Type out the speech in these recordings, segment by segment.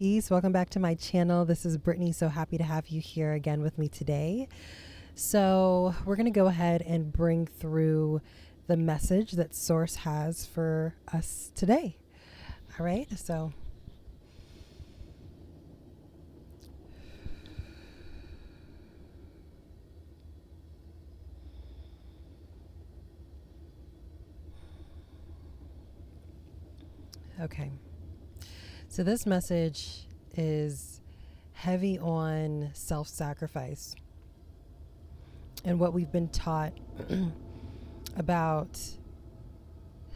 Peace. Welcome back to my channel. This is Brittany. So happy to have you here again with me today. So we're going to go ahead and bring through the message that Source has for us today. All right. Okay. So this message is heavy on self-sacrifice and what we've been taught about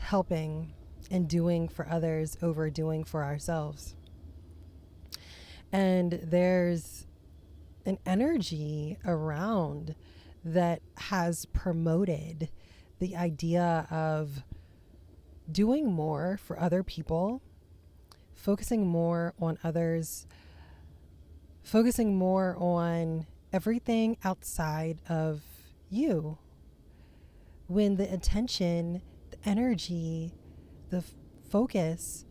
helping and doing for others over doing for ourselves. And there's an energy around that has promoted the idea of doing more for other people, focusing more on others, focusing more on everything outside of you. When the attention, the energy, the focus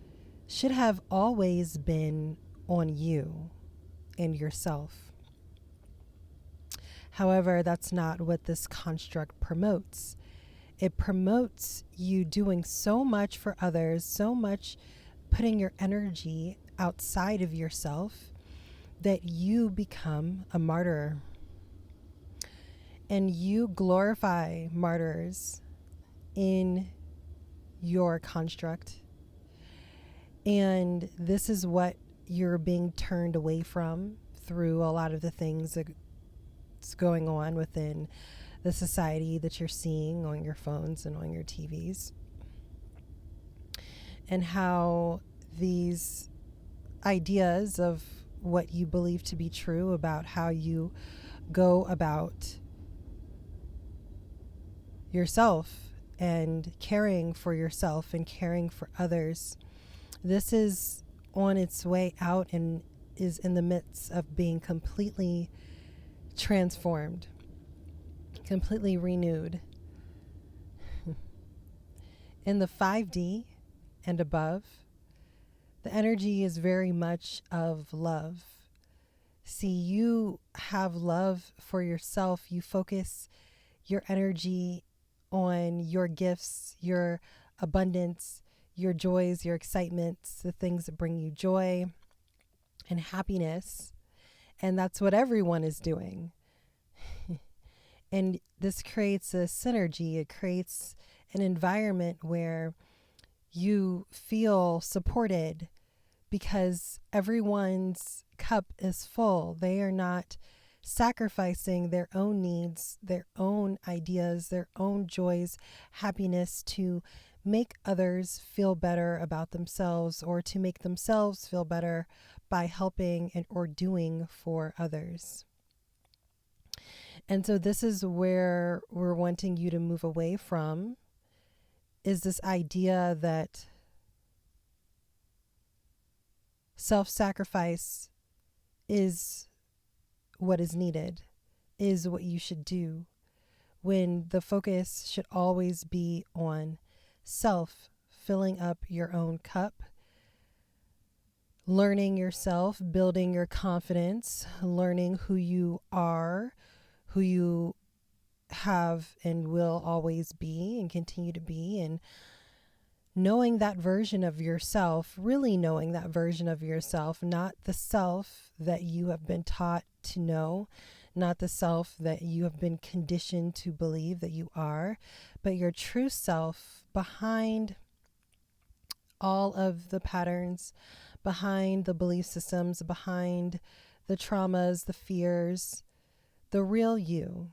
should have always been on you and yourself. However, that's not what this construct promotes. It promotes you doing so much for others, so much putting your energy outside of yourself that you become a martyr. And you glorify martyrs in your construct. And this is what you're being turned away from through a lot of the things that's going on within the society that you're seeing on your phones and on your TVs. And how these ideas of what you believe to be true about how you go about yourself and caring for yourself and caring for others, this is on its way out and is in the midst of being completely transformed, completely renewed. In the 5D and above, the energy is very much of love. See, you have love for yourself. You focus your energy on your gifts, your abundance, your joys, your excitements, the things that bring you joy and happiness. And that's what everyone is doing. And this creates a synergy. It creates an environment where you feel supported because everyone's cup is full. They are not sacrificing their own needs, their own ideas, their own joys, happiness to make others feel better about themselves or to make themselves feel better by helping and or doing for others. And so this is where we're wanting you to move away from, is this idea that self-sacrifice is what is needed, is what you should do, when the focus should always be on self, filling up your own cup, learning yourself, building your confidence, learning who you are, who you have and will always be and continue to be, and knowing that version of yourself, really knowing that version of yourself, not the self that you have been taught to know, not the self that you have been conditioned to believe that you are, but your true self behind all of the patterns, behind the belief systems, behind the traumas, the fears, the real you.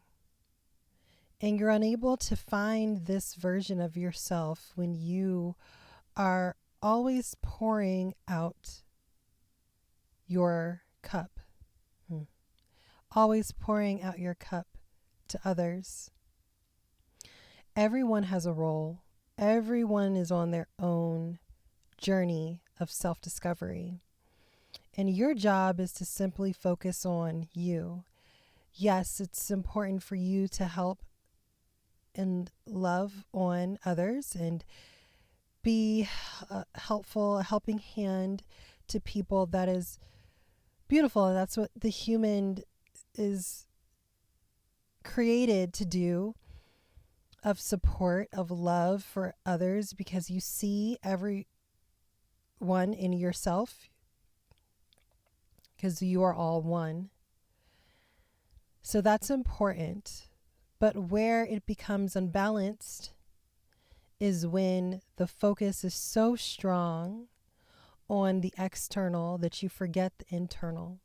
And you're unable to find this version of yourself when you are always pouring out your cup. Always pouring out your cup to others. Everyone has a role. Everyone is on their own journey of self-discovery. And your job is to simply focus on you. Yes, it's important for you to help and love on others and be helpful, a helping hand to people that is beautiful. And that's what the human is created to do, of support, of love for others, because you see everyone in yourself, because you are all one. So that's important. But where it becomes unbalanced is when the focus is so strong on the external that you forget the internal.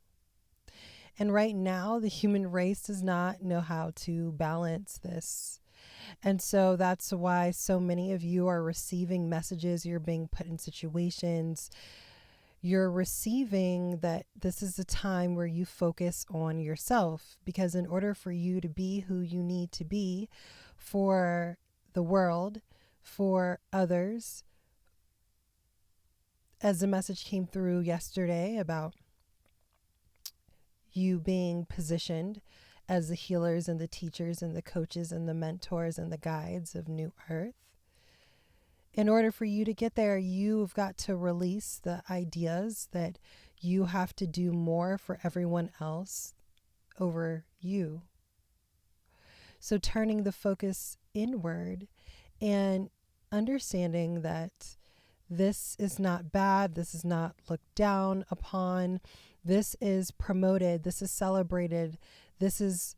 And right now, the human race does not know how to balance this. And so that's why so many of you are receiving messages, you're being put in situations, you're receiving that this is a time where you focus on yourself. Because in order for you to be who you need to be for the world, for others, as the message came through yesterday about you being positioned as the healers and the teachers and the coaches and the mentors and the guides of New Earth. In order for you to get there, you've got to release the ideas that you have to do more for everyone else over you. So turning the focus inward and understanding that this is not bad, this is not looked down upon, this is promoted, this is celebrated, this is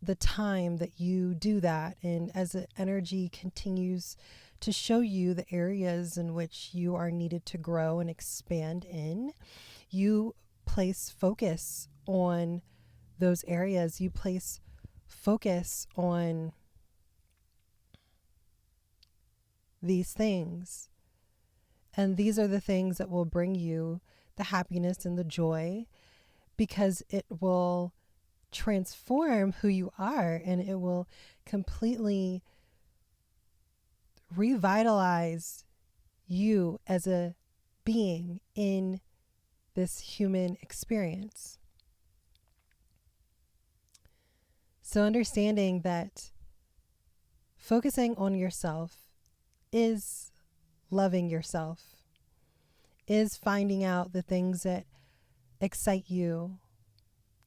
the time that you do that. And as the energy continues to show you the areas in which you are needed to grow and expand in, you place focus on those areas. You place focus on these things. And these are the things that will bring you the happiness and the joy, because it will transform who you are, and it will completely revitalize you as a being in this human experience. So understanding that focusing on yourself is loving yourself, is finding out the things that excite you,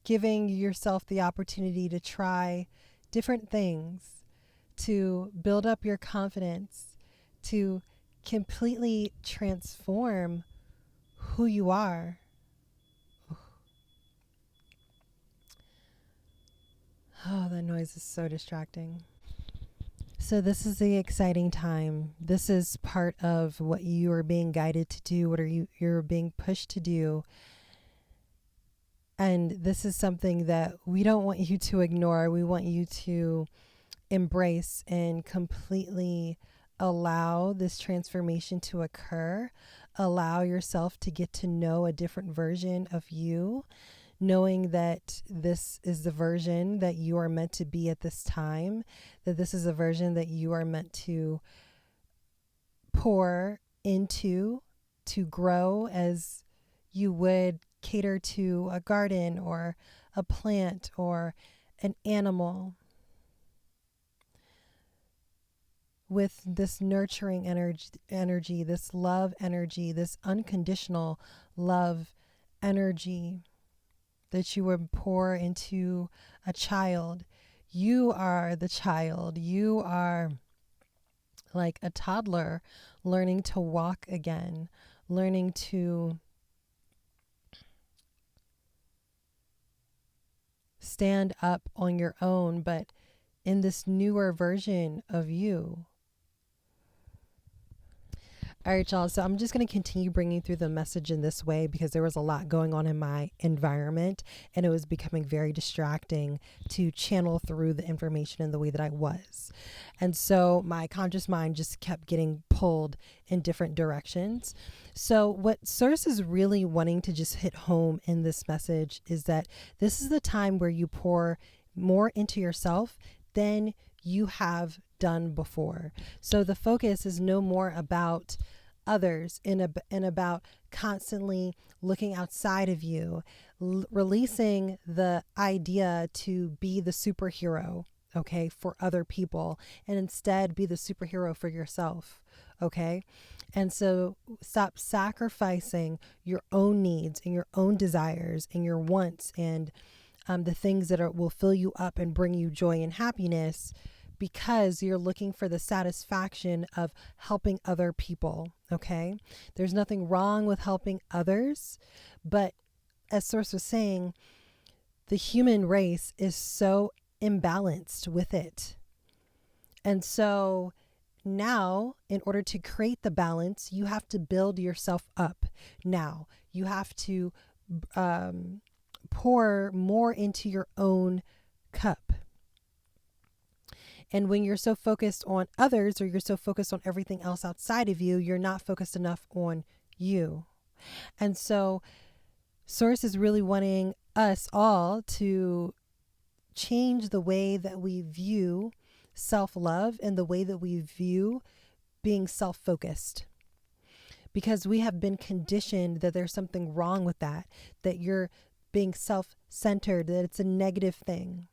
giving yourself the opportunity to try different things, to build up your confidence, to completely transform who you are. Oh, that noise is so distracting. So this is the exciting time. This is part of what you are being guided to do, what you're being pushed to do. And this is something that we don't want you to ignore. We want you to embrace and completely allow this transformation to occur. Allow yourself to get to know a different version of you, knowing that this is the version that you are meant to be at this time, that this is a version that you are meant to pour into, to grow as you would cater to a garden or a plant or an animal, with this nurturing energy, this love energy, this unconditional love energy that you would pour into a child. You are the child. You are like a toddler learning to walk again, learning to stand up on your own, but in this newer version of you. All right, y'all. So I'm just going to continue bringing through the message in this way, because there was a lot going on in my environment, and it was becoming very distracting to channel through the information in the way that I was. And so my conscious mind just kept getting pulled in different directions. So what Source is really wanting to just hit home in this message is that this is the time where you pour more into yourself than you have done before. So the focus is no more about others and about constantly looking outside of you, releasing the idea to be the superhero, okay, for other people, and instead be the superhero for yourself, okay? And so stop sacrificing your own needs and your own desires and your wants and the things that will fill you up and bring you joy and happiness because you're looking for the satisfaction of helping other people. Okay. There's nothing wrong with helping others, but as Source was saying, the human race is so imbalanced with it. And so now, in order to create the balance, you have to build yourself up. Now, you have to pour more into your own cup. And when you're so focused on others or you're so focused on everything else outside of you, you're not focused enough on you. And so Source is really wanting us all to change the way that we view self-love and the way that we view being self-focused. Because we have been conditioned that there's something wrong with that you're being self-centered, that it's a negative thing.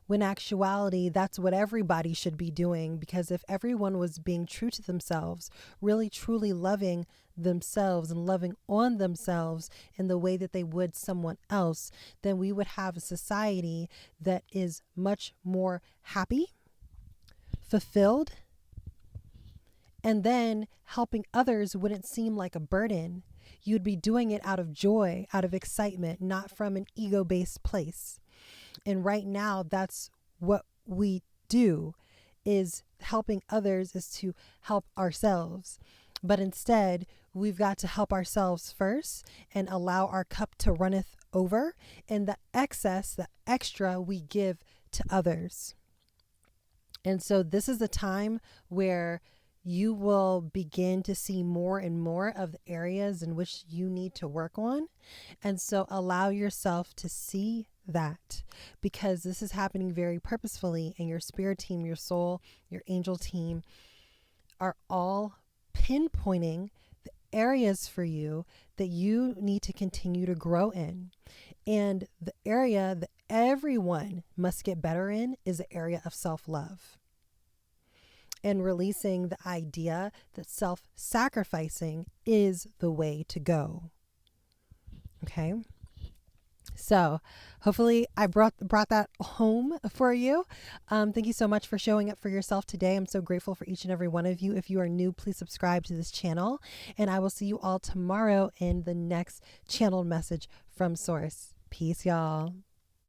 When actuality, that's what everybody should be doing, because if everyone was being true to themselves, really truly loving themselves and loving on themselves in the way that they would someone else, then we would have a society that is much more happy, fulfilled, and then helping others wouldn't seem like a burden. You'd be doing it out of joy, out of excitement, not from an ego-based place. And right now, that's what we do, is helping others is to help ourselves. But instead, we've got to help ourselves first and allow our cup to runneth over, and the excess, the extra, we give to others. And so this is a time where you will begin to see more and more of the areas in which you need to work on. And so allow yourself to see that, because this is happening very purposefully, and your spirit team, your soul, your angel team are all pinpointing the areas for you that you need to continue to grow in. And the area that everyone must get better in is the area of self-love. And releasing the idea that self-sacrificing is the way to go. Okay. So hopefully I brought that home for you. Thank you so much for showing up for yourself today. I'm so grateful for each and every one of you. If you are new, please subscribe to this channel, and I will see you all tomorrow in the next channeled message from Source. Peace, y'all.